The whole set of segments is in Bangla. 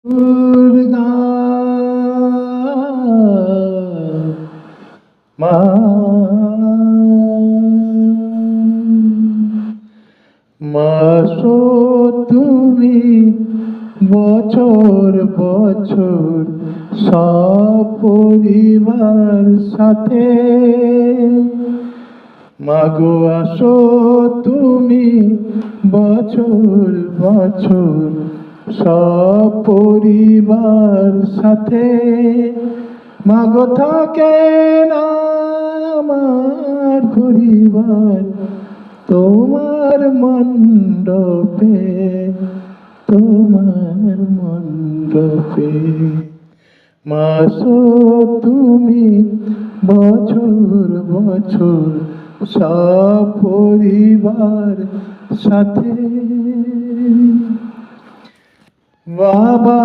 দুর্গা মা মাসো তুমি বছর বছর সপরিবার সাথে মাগো আসো তুমি বছর বছর সপরিবার সাথে মাগো থাকে না আমার পরিবার তোমার মণ্ডপে তোমার মণ্ডপে মাসো তুমি বছর বছর সপরিবার সাথে বাবা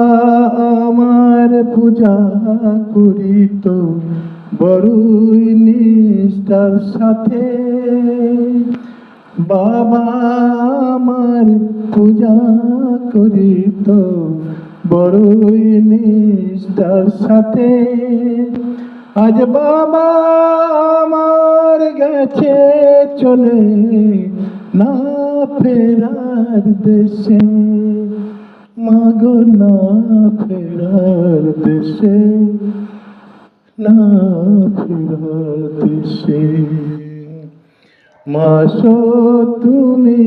আমার পূজা করিত বড়ই নিষ্ঠার সাথে বাবা আমার পূজা করিত বড়ই নিষ্ঠার সাথে আজ বাবা আমার গেছে চলে না ফেরার দেশে মাগো না ফেরার দেশে না ফেরার দেশে মাসো তুমি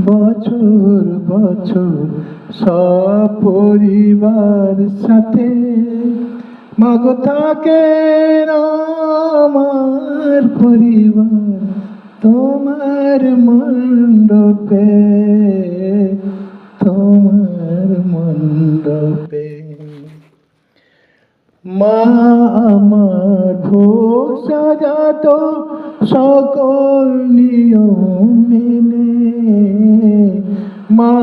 বছর বছর সপরিবার সাথে মাগো থাকে না আমার পরিবার তোমার মণ্ডপে তোমার মণ্ডপে মা আমার ভোগ সাজাত সকল নিয়ম মেনে মা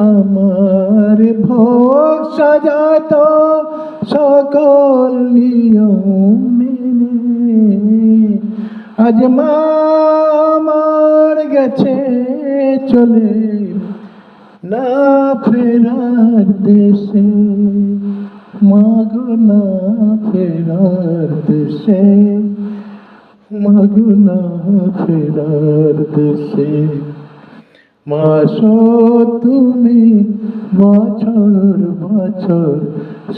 আমার ভোগ সাজাত সকল নিয়ম মেনে আজ মা আমার গেছে চলে না ফেরার দেশে মাগো না ফেরার দেশে মাগো না ফেরার দেশে মাসো তুমি বছর বছর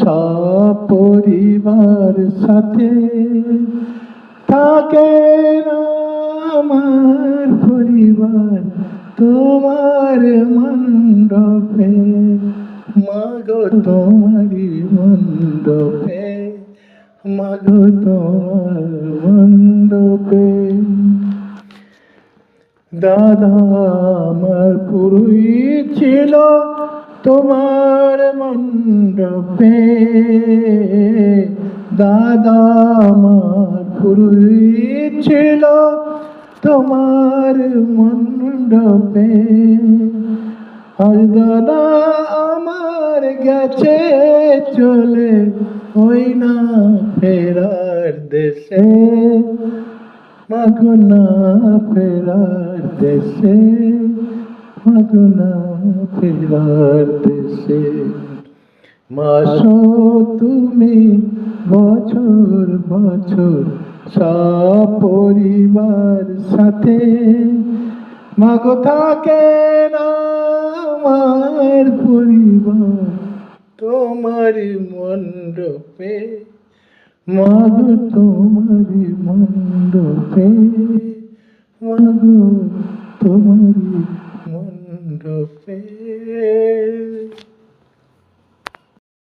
সপরিবার সাথে থাকে না আমার পরিবার তোমার মণ্ডপে মাগো তোমারি মণ্ডপে মাগো তোমার মণ্ডপে দাদা আমার পুরোহিত ছিল তোমার মণ্ডপে দাদা আমার পুরোহিত ছিল তোমার মণ্ডপে আর দাদা আমার গেছে চলে ওই না ফেরার দেশে মাগো না ফেরার দেশে মাগো না ফেরার দেশে মাসো তুমি বছর বছর সপরিবার সাথে মাগো থাকে না আমার পরিবার তোমারি মণ্ডপে মাগো তোমারি মণ্ডপে মাগো তোমারি মণ্ডপে